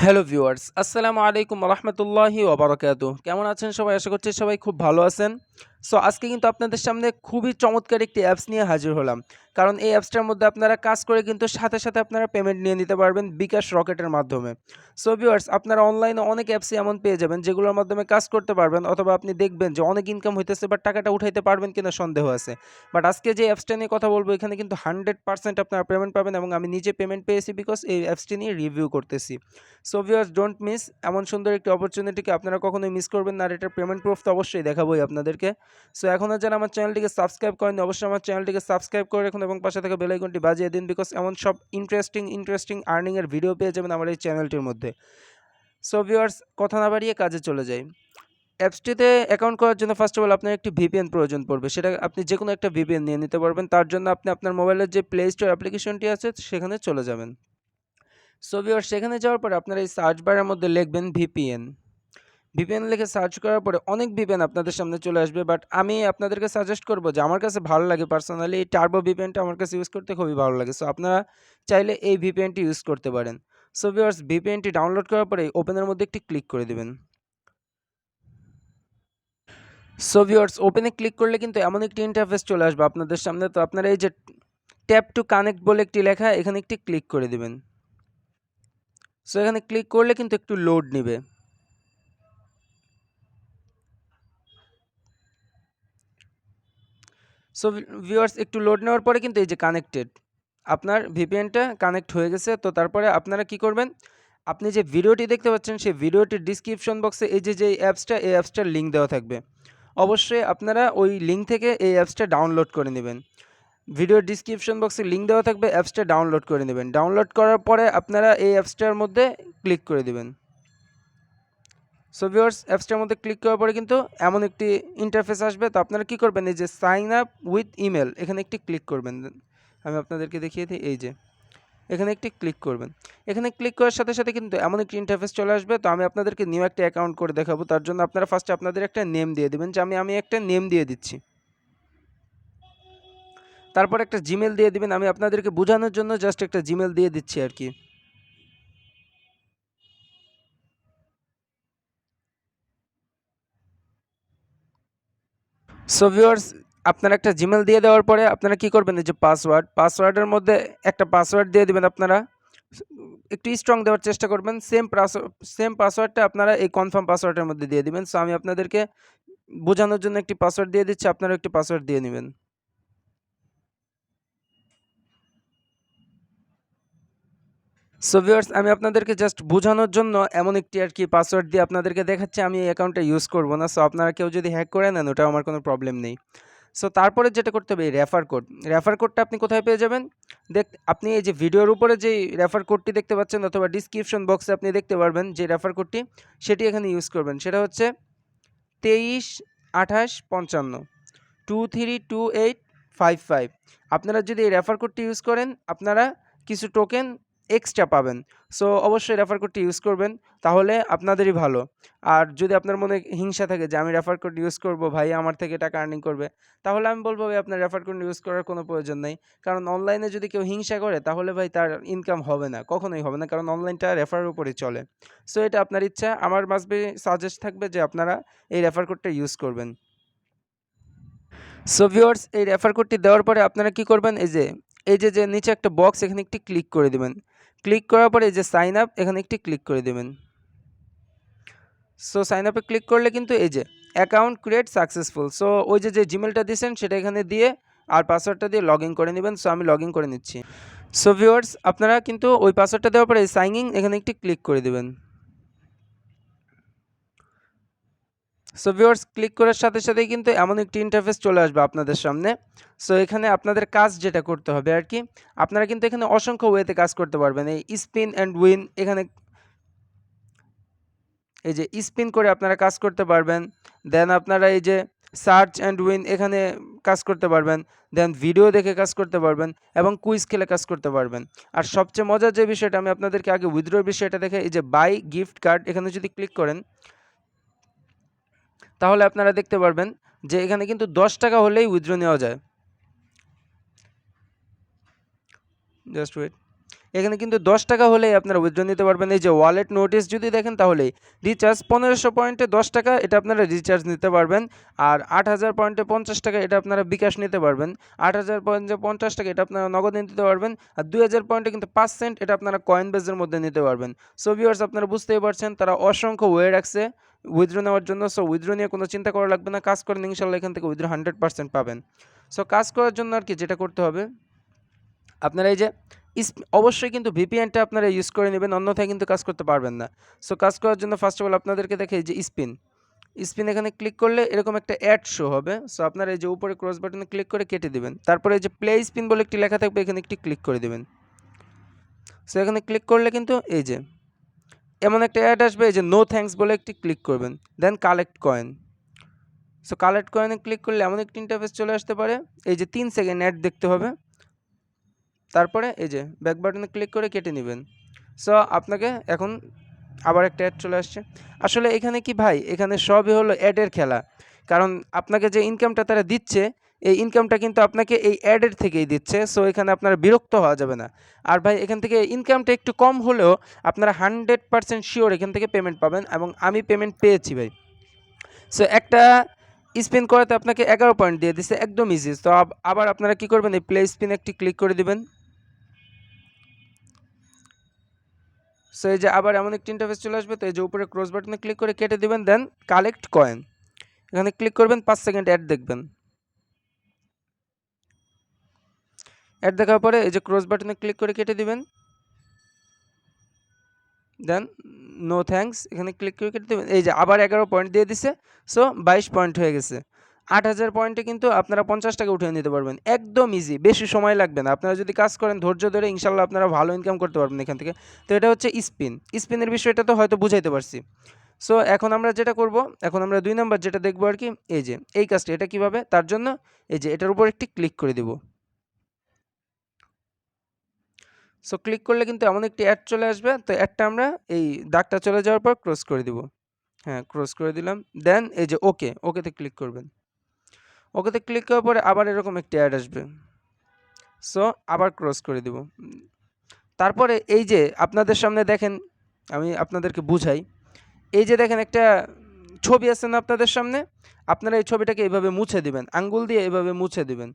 Hello viewers, আসসালামু আলাইকুম রহমতুল্লাহি ওবরাকাতু। কেমন আছেন সবাই? আশা করছি সবাই খুব ভালো আছেন। সো আজকে কিন্তু আপনাদের সামনে খুবই চমৎকার একটি অ্যাপস নিয়ে হাজির হলাম। কারণ এই অ্যাপসটার মধ্যে আপনারা কাজ করে কিন্তু সাথে সাথে আপনারা পেমেন্ট নিয়ে নিতে পারবেন বিকাশ রকেটের মাধ্যমে। সো ভিউয়ার্স, আপনারা অনলাইনে অনেক অ্যাপসই এমন পেয়ে যাবেন যেগুলোর মাধ্যমে কাজ করতে পারবেন, অথবা আপনি দেখবেন যে অনেক ইনকাম হইতেছে বাট টাকাটা উঠাইতে পারবেন কিনা সন্দেহ আছে। বাট আজকে যে অ্যাপসটা নিয়ে কথা বলবো, এখানে কিন্তু 100% আপনারা পেমেন্ট পাবেন, এবং আমি নিজে পেমেন্ট পেয়েছি বিকজ এই অ্যাপসটি নিয়ে রিভিউ করতেছি। সো ভিউয়ার্স, ডোন্ট মিস এমন সুন্দর একটি অপরচুনিটিকে আপনারা কখনোই মিস করবেন না। আর এটার পেমেন্ট প্রুফ তো অবশ্যই দেখাবোই আপনাদেরকে। সো এখনও যারা আমার চ্যানেলটিকে সাবস্ক্রাইব করেনি, অবশ্যই আমার চ্যানেলটিকে সাবস্ক্রাইব করে রাখুন এবং পাশে থাকা বেল আইকনটি বাজিয়ে দিন, বিকজ এমন সব ইন্টারেস্টিং আর্নিংয়ের ভিডিও পেয়ে যাবেন আমার এই চ্যানেলটির মধ্যে। সো ভিউয়ার্স, কথা না বাড়িয়ে কাজে চলে যাই। অ্যাপসটিতে অ্যাকাউন্ট করার জন্য ফার্স্ট অফ অল আপনার একটি ভিপিএন প্রয়োজন পড়বে। সেটা আপনি যে কোনো একটা ভিপিএন নিয়ে নিতে পারবেন। তার জন্য আপনি আপনার মোবাইলের যে প্লে স্টোর অ্যাপ্লিকেশনটি আছে সেখানে চলে যাবেন। সো ভিউয়ার্স, সেখানে যাওয়ার পরে আপনারা এই সার্চ বারের মধ্যে লিখবেন ভিপিএন। ভিপিএন লিখে সার্চ করার পরে অনেক ভিপিএন আপনাদের সামনে চলে আসবে, বাট আমি আপনাদেরকে সাজেস্ট করব যে আমার কাছে ভালো লাগে পার্সোনালি এই টার্বো ভিপিএনটা আমার কাছে ইউজ করতে খুবই ভালো লাগে। সো আপনারা চাইলে এই ভিপিএনটি ইউজ করতে পারেন। সো ভিউয়ার্স, ভিপিএনটি ডাউনলোড করার পরে ওপেনের মধ্যে একটি ক্লিক করে দিবেন। সো ভিউয়ার্স, ওপেনে ক্লিক করলে কিন্তু এমন একটি ইন্টারফেস চলে আসবে আপনাদের সামনে। তো আপনারা এই যে ট্যাপ টু কানেক্ট বলে একটি লেখা, এখানে একটি ক্লিক করে দিবেন। সো এখানে ক্লিক করলে কিন্তু একটু লোড নেবে। সো ভিউয়ার্স, একটু লোড নেওয়ার পরে কিন্তু এই যে কানেক্টেড, আপনার ভিপিএনটা কানেক্ট হয়ে গেছে। তো তারপরে আপনারা কি করবেন, আপনি যে ভিডিওটি দেখতে পাচ্ছেন সেই ভিডিওটির ডিসক্রিপশন বক্সে এই যে এই অ্যাপসটার লিঙ্ক দেওয়া থাকবে। অবশ্যই আপনারা ওই লিঙ্ক থেকে এই অ্যাপসটা ডাউনলোড করে নেবেন। ভিডিওর ডিসক্রিপশন বক্সে লিঙ্ক দেওয়া থাকবে, অ্যাপসটা ডাউনলোড করে নেবেন। ডাউনলোড করার পরে আপনারা এই অ্যাপসটার মধ্যে ক্লিক করে দেবেন। সো ভিউয়ার্স, অ্যাপসটার মধ্যে ক্লিক করার পরে কিন্তু এমন একটি ইন্টারফেস আসবে। তো আপনারা কী করবেন, এই যে সাইন আপ উইথ ইমেল এখানে একটি ক্লিক করবেন। আমি আপনাদেরকে দেখিয়ে দিই, এই যে এখানে একটি ক্লিক করবেন। এখানে ক্লিক করার সাথে সাথে কিন্তু এমন একটি ইন্টারফেস চলে আসবে। তো আমি আপনাদেরকে নিউ একটা অ্যাকাউন্ট করে দেখাবো। তার জন্য আপনারা ফার্স্টে আপনাদের একটা নেম দিয়ে দেবেন, যে আমি একটা নেম দিয়ে দিচ্ছি। তারপর একটা জিমেল দিয়ে দিবেন। আমি আপনাদেরকে বোঝানোর জন্য জাস্ট একটা জিমেল দিয়ে দিচ্ছি আর কি। সো ভিউয়ার্স, আপনারা একটা জিমেল দিয়ে দেওয়ার পরে আপনারা কি করবেন, এই যে পাসওয়ার্ডের মধ্যে একটা পাসওয়ার্ড দিয়ে দিবেন। আপনারা একটু স্ট্রং দেওয়ার চেষ্টা করবেন। সেম পাসওয়ার্ডটা আপনারা এই কনফার্ম পাসওয়ার্ডের মধ্যে দিয়ে দিবেন। সো আমি আপনাদেরকে বোঝানোর জন্য একটি পাসওয়ার্ড দিয়ে দিচ্ছি, আপনারা একটি পাসওয়ার্ড দিয়ে নেবেন। সো ভিউয়ার্স, আমি আপনাদেরকে জাস্ট বোঝানোর জন্য এমন একটি আর কি পাসওয়ার্ড দিয়ে আপনাদেরকে দেখাচ্ছি। আমি এই অ্যাকাউন্টটা ইউজ করব না। সো আপনারা কেউ যদি হ্যাক করে নেন, ওটা আমার কোনো প্রবলেম নেই। সো তারপরে যেটা করতে হবে, এই রেফার কোডটা আপনি কোথায় পেয়ে যাবেন? আপনি এই যে ভিডিওর উপরে যেই রেফার কোডটি দেখতে পাচ্ছেন, অথবা ডিসক্রিপশন বক্সে আপনি দেখতে পারবেন যে রেফার কোডটি, সেটি এখানে ইউজ করবেন। সেটা হচ্ছে 232855 232855। আপনারা যদি এই রেফার কোডটি ইউজ করেন, আপনারা কিছু টোকেন এক্সট্রা পাবেন। সো অবশ্যই রেফার কোডটি ইউজ করবেন, তাহলে আপনাদেরই ভালো। আর যদি আপনার মনে হিংসা থাকে যে আমি রেফার কোড ইউজ করব, ভাই আমার থেকে টাকা আর্নিং করবে, তাহলে আমি বলবো ভাই আপনার রেফার কোড ইউজ করার কোনো প্রয়োজন নেই। কারণ অনলাইনে যদি কেউ হিংসা করে, তাহলে ভাই তার ইনকাম হবে না, কখনোই হবে না, কারণ অনলাইনটা রেফারের উপরেই চলে। সো এটা আপনার ইচ্ছা। আমার মাস্ট বি সাজেস্ট থাকবে যে আপনারা এই রেফার কোডটা ইউজ করবেন। সো ভিউয়ার্স, এই রেফার কোডটি দেওয়ার পরে আপনারা কি করবেন, এই যে নিচে একটা বক্স, এখানে একটি ক্লিক করে দিবেন। ক্লিক করার পরে এই যে সাইন আপ, এখানে একটি ক্লিক করে দিবেন। সো সাইন আপে ক্লিক করলে কিন্তু এই যে অ্যাকাউন্ট ক্রিয়েট সাকসেসফুল। সো ওই যে জিমেলটা দিয়েছেন সেটা এখানে দিয়ে আর পাসওয়ার্ডটা দিয়ে লগ ইন করে নেবেন। সো আমি লগ ইন করে নিচ্ছি। সো ভিউয়ার্স, আপনারা কিন্তু ওই পাসওয়ার্ডটা দেওয়ার পরে সাইন ইন এখানে একটি ক্লিক করে দেবেন। সো ভিউয়ার্স, ক্লিক করার সাথে সাথেই কিন্তু এমন একটি ইন্টারফেস চলে আসবে আপনাদের সামনে। সো এখানে আপনাদের কাজ যেটা করতে হবে আর কি, আপনারা কিন্তু এখানে অসংখ্য ওয়েতে কাজ করতে পারবেন। এই স্পিন অ্যান্ড উইন, এখানে এই যে স্পিন করে আপনারা কাজ করতে পারবেন। দেন আপনারা এই যে সার্চ অ্যান্ড উইন, এখানে কাজ করতে পারবেন। দেন ভিডিও দেখে কাজ করতে পারবেন এবং কুইজ খেলে কাজ করতে পারবেন। আর সবচেয়ে মজার যে বিষয়টা, আমি আপনাদেরকে আগে উইথড্রোর বিষয়টা দেখে, এই যে বাই গিফট কার্ড, এখানে যদি ক্লিক করেন, তাহলে আপনারা দেখতে পারবেন যে এখানে কিন্তু 10 টাকা হলেই উইথড্র নেওয়া যায়। Just wait. এখানে কিন্তু 10 টাকা হলেই আপনারা উইথড্র নিতে পারবেন। এই যে ওয়ালেট নোটিস যদি দেখেন তাহলেই রিচার্জ 1500 পয়েন্টে 10 টাকা এটা আপনারা রিচার্জ নিতে পারবেন। আর 8000 পয়েন্টে 50 টাকা এটা আপনারা বিকাশ নিতে পারবেন। 8000 পয়েন্টে 50 টাকা এটা আপনারা নগদে নিতে পারবেন। আর 2000 পয়েন্টে কিন্তু 5 সেন্ট এটা আপনারা কয়েনবেজের মধ্যে নিতে পারবেন। সো ভিউয়ার্স, আপনারা বুঝতেই পারছেন তারা অসংখ্য ওয়ে রাখছে উইথড্র নেওয়ার জন্য। সো উইথড্র নিয়ে কোনো চিন্তা করা লাগবে না, কাজ করেন ইনশাল্লাহ এখান থেকে উইথড্র 100% পাবেন। সো কাজ করার জন্য আর কি যেটা করতে হবে, আপনারা এই যে অবশ্যই কিন্তু ভিপিএনটা আপনারা ইউজ করে নেবেন, অন্যথায় কিন্তু কাজ করতে পারবেন না। সো কাজ করার জন্য ফার্স্ট অফ অল আপনাদেরকে দেখে এই যে স্পিন এখানে ক্লিক করলে এরকম একটা অ্যাড শো হবে। সো আপনারা এই যে উপরে ক্রস বাটনে ক্লিক করে কেটে দিবেন। তারপরে এই যে প্লে স্পিন বলে একটি লেখা থাকবে, এখানে একটি ক্লিক করে দিবেন। সো এখানে ক্লিক করলে কিন্তু এই যে এমন একটা অ্যাড আসবে, এই যে নো থ্যাঙ্কস বলে একটি ক্লিক করবেন, then collect coin. So collect কয়েনে ক্লিক করলে এমন একটি ইন্টারফেস চলে আসতে পারে, এই যে 3 সেকেন্ড অ্যাড দেখতে হবে। তারপরে এই যে ব্যাক বাটনে ক্লিক করে কেটে নেবেন। সো আপনাকে এখন আবার একটা অ্যাড চলে আসছে। আসলে এখানে কি ভাই, এখানে সবই হলো অ্যাডের খেলা। কারণ আপনাকে যে ইনকামটা তারা দিচ্ছে, এই ইনকামটা কিন্তু আপনাকে এই অ্যাডের থেকেই দিচ্ছে। সো এখানে আপনারা বিরক্ত হওয়া যাবে না। আর ভাই এখান থেকে ইনকামটা একটু কম হলেও আপনারা 100% শিওর এখান থেকে পেমেন্ট পাবেন, এবং আমি পেমেন্ট পেয়েছি ভাই। সো একটা স্পিন করাতে আপনাকে 11 পয়েন্ট দিয়ে দিচ্ছে, একদম ইজি। তো আবার আপনারা কি করবেন, এই প্লে স্পিন একটি ক্লিক করে দিবেন। সো এই যে আবার এমন একটি ইন্টারফেস চলে আসবে। তো এই যে উপরে ক্রস বাটনে ক্লিক করে কেটে দিবেন, দেন কালেক্ট কয়েন এখানে ক্লিক করবেন, 5 সেকেন্ড অ্যাড দেখবেন। অ্যাড দেখার পরে এই যে ক্রস বাটনে ক্লিক করে কেটে দিবেন, দেন নো থ্যাঙ্কস এখানে ক্লিক করে কেটে দেবেন। এই যে আবার 11 পয়েন্ট দিয়ে দিছে। সো 22 পয়েন্ট হয়ে গেছে। 8000 পয়েন্টে কিন্তু আপনারা 50 টাকা উঠিয়ে নিতে পারবেন, একদম ইজি, বেশি সময় লাগবে না। আপনারা যদি কাজ করেন ধৈর্য ধরে, ইনশাল্লাহ আপনারা ভালো ইনকাম করতে পারবেন এখান থেকে। তো এটা হচ্ছে স্পিনের বিষয়টা তো হয়তো বুঝাইতে পারছি। সো এখন আমরা যেটা করব, এখন আমরা 2 নাম্বার যেটা দেখবো আর কি, এই যে এই কাজটা, এটা কিভাবে, তার জন্য এই যে এটার উপর একটি ক্লিক করে দেব। সো ক্লিক করলে কিন্তু এমন একটি অ্যাড চলে আসবে। তো অ্যাডটা আমরা এই দাগটা চলে যাওয়ার পর ক্লোজ করে দিব। হ্যাঁ, ক্লোজ করে দিলাম। দেন এই যে ওকেতে ক্লিক করবেন। ওকেতে ক্লিক করার পরে আবার এরকম একটি অ্যাড আসবে। সো আবার ক্লোজ করে দিব। তারপরে এই যে আপনাদের সামনে দেখেন, আমি আপনাদেরকে বুঝাই। এই যে দেখেন একটা ছবি আছে না আপনাদের সামনে, আপনারা এই ছবিটাকে এইভাবে মুছে দিবেন, আঙ্গুল দিয়ে এইভাবে মুছে দিবেন।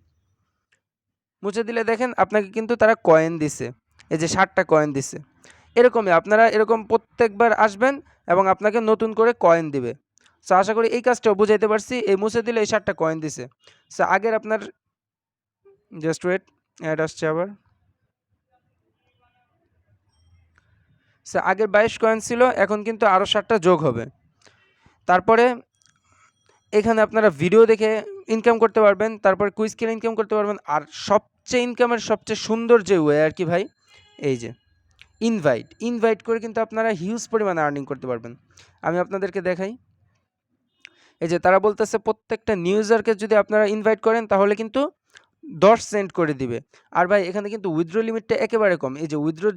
মুছে দিলে দেখেন আপনাকে কিন্তু তারা কয়েন দিছে, এই যে 60টা কয়েন দিছে। এরকমই আপনারা এরকম প্রত্যেকবার আসবেন এবং আপনাকে নতুন করে কয়েন দিবে। সো আশা করি এই কাজটাও বুঝাইতে পারছি। এই মুছে দিলে এই 60টা কয়েন দিছে। সো আগের আপনার জাস্ট ওয়েট, অ্যাড আসছে আবার। সো আগের 22 কয়েন ছিল, এখন কিন্তু আরও 60টা যোগ হবে। তারপরে এখানে আপনারা ভিডিও দেখে ইনকাম করতে পারবেন, তারপর কুইজ খেলে ইনকাম করতে পারবেন। আর সবচেয়ে ইনকামের সবচেয়ে সুন্দর যে ওয়ে আর কি ভাই, এই যে ইনভাইট করে কিন্তু আপনারা হিউজ পরিমাণে আর্নিং করতে পারবেন। আমি আপনাদেরকে দেখাই। এই যে তারা বলতেছে প্রত্যেকটা নিউজারকে যদি আপনারা ইনভাইট করেন তাহলে কিন্তু 10 সেন্ট করে দিবে। আর ভাই এখানে কিন্তু উইথড্র লিমিটটা একেবারে কম। এই যে উইথড্রোর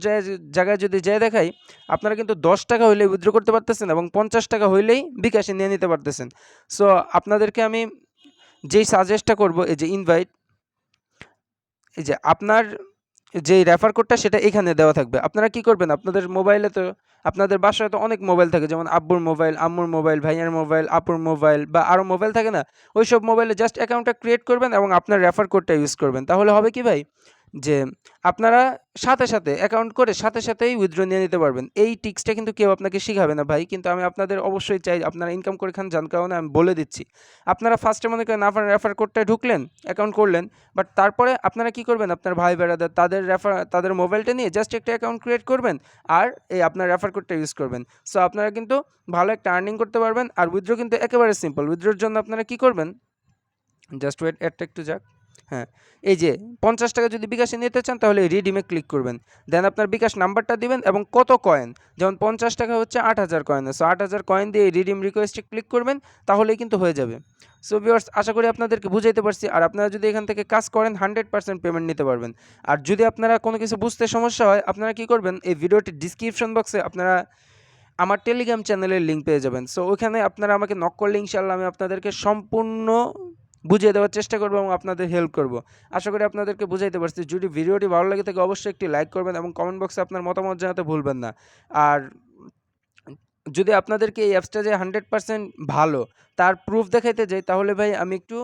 জায়গায় যদি যেয়ে দেখাই, আপনারা কিন্তু 10 টাকা হইলেই উইথড্র করতে পারতেছেন এবং 50 টাকা হইলেই বিকাশে নিয়ে নিতে পারতেছেন। সো আপনাদেরকে আমি যেই সাজেস্টটা করব, এই যে এই যে আপনার যেই রেফার কোডটা সেটা এখানে দেওয়া থাকবে। আপনারা কি করবেন, আপনাদের মোবাইলে তো, আপনাদের বাসায় তো অনেক মোবাইল থাকে, যেমন আব্বুর মোবাইল, আম্মুর মোবাইল, ভাইয়ার মোবাইল, আপুর মোবাইল বা আরও মোবাইল থাকে না, ওই সব মোবাইলে জাস্ট অ্যাকাউন্টটা ক্রিয়েট করবেন এবং আপনার রেফার কোডটা ইউজ করবেন। তাহলে হবে কি ভাই, যে আপনারা সাথে সাথে অ্যাকাউন্ট করে সাথে সাথেই উইথড্র নিয়ে নিতে পারবেন। এই টিক্সটা কিন্তু কেউ আপনাকে শিখাবে না ভাই, কিন্তু আমি আপনাদের অবশ্যই চাই আপনারা ইনকাম করে খান, যার কারণে আমি বলে দিচ্ছি। আপনারা ফার্স্টে মনে করেন আপনার রেফার কোডটায় ঢুকলেন, অ্যাকাউন্ট করলেন, বাট তারপরে আপনারা কি করবেন, আপনার ভাই বেড়াদার তাদের মোবাইলটা নিয়ে জাস্ট একটা অ্যাকাউন্ট ক্রিয়েট করবেন আর এই আপনার রেফার কোডটা ইউজ করবেন। সো আপনারা কিন্তু ভালো একটা আর্নিং করতে পারবেন। আর উইথড্র কিন্তু একেবারে সিম্পল। উইথড্রোর জন্য আপনারা কি করবেন, জাস্ট ওয়েট, অ্যাডটা একটু যাক। হ্যাঁ, এই যে 50 টাকা যদি বিকাশে নিতে চান তাহলে রিডিমে ক্লিক করবেন, দেন আপনার বিকাশ নাম্বারটা দিবেন এবং কত কয়েন, যেমন 50 টাকা হচ্ছে 8000 কয়েন। সো 8000 কয়েন দিয়ে রিডিম রিকোয়েস্টে ক্লিক করবেন, তাহলেই কিন্তু হয়ে যাবে। সো ভিউয়ার্স, আশা করি আপনাদেরকে বুঝাইতে পারছি। আর আপনারা যদি এখান থেকে কাজ করেন 100% পেমেন্ট নিতে পারবেন। আর যদি আপনারা কোনো কিছু বুঝতে সমস্যা হয়, আপনারা কি করবেন, এই ভিডিওটির ডিসক্রিপশন বক্সে আপনারা আমার টেলিগ্রাম চ্যানেলের লিঙ্ক পেয়ে যাবেন। সো ওইখানে আপনারা আমাকে নক করলে ইনশাআল্লাহ আমি আপনাদেরকে সম্পূর্ণ বুঝিয়ে দেওয়ার চেষ্টা করব এবং আপনাদের হেল্প করব। আশা করি আপনাদেরকে বুঝাইতে পারছি। যদি ভিডিওটি ভালো লাগে থাকে অবশ্যই একটি লাইক করবেন এবং কমেন্ট বক্সে আপনার মতামত জানাতে ভুলবেন না। আর যদি আপনাদেরকে এই অ্যাপসটা যে 100% ভালো তার প্রুফ দেখাইতে যাই, তাহলে ভাই আমি একটু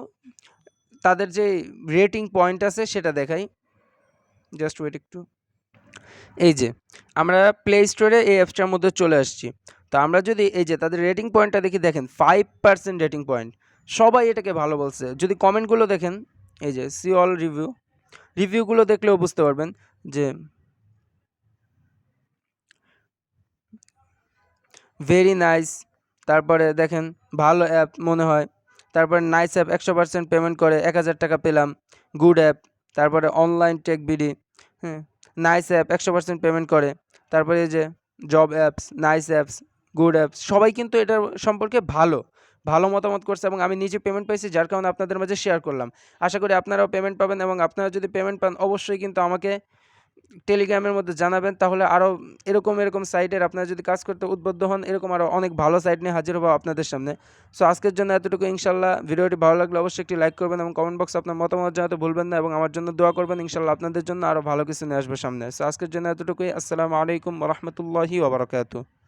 তাদের যে রেটিং পয়েন্ট আছে সেটা দেখাই। জাস্ট ওয়েট একটু। এই যে আমরা প্লে স্টোরে এই অ্যাপসটার মধ্যে চলে আসছি। তো আমরা যদি এই যে তাদের রেটিং পয়েন্টটা দেখি, দেখেন 5% রেটিং পয়েন্ট, সবাই এটাকে ভালো বলছে। যদি কমেন্টগুলো দেখেন, এই যে সি অল রিভিউগুলো দেখলেও বুঝতে পারবেন যে ভেরি নাইস, তারপরে দেখেন ভালো অ্যাপ মনে হয়, তারপরে নাইস অ্যাপ 100% পেমেন্ট করে 1000 টাকা পেলাম, গুড অ্যাপ, তারপরে অনলাইন টেক বিডি, হ্যাঁ নাইস অ্যাপ 100% পেমেন্ট করে, তারপরে এই যে job apps, nice apps, good apps, সবাই কিন্তু এটার সম্পর্কে ভালো ভালো মতামত করছে এবং আমি নিজে পেমেন্ট পাইছি, যার কারণে আপনাদের মাঝে শেয়ার করলাম। আশা করি আপনারাও পেমেন্ট পাবেন এবং আপনারা যদি পেমেন্ট পান অবশ্যই কিন্তু আমাকে টেলিগ্রামের মধ্যে জানাবেন, তাহলে আরও এরকম সাইটের আপনারা যদি কাজ করতে উদ্বুদ্ধ হন, এরকম আরও অনেক ভালো সাইট নিয়ে হাজির হবো আপনাদের সামনে। সো আজকের জন্য এতটুকু ইনশাল্লাহ। ভিডিওটি ভালো লাগলে অবশ্যই একটি লাইক করবেন এবং কমেন্ট বক্সে আপনার মতামত জানাতে ভুলবেন না এবং আমার জন্য দোয়া করবেন। ইনশাল্লাহ আপনাদের জন্য আরও ভালো কিছু নিয়ে আসবে সামনে। সো আজকের জন্য এতটুকুই। আসসালামু আলাইকুম ওয়া রাহমাতুল্লাহি ওয়া বারাকাতুহু।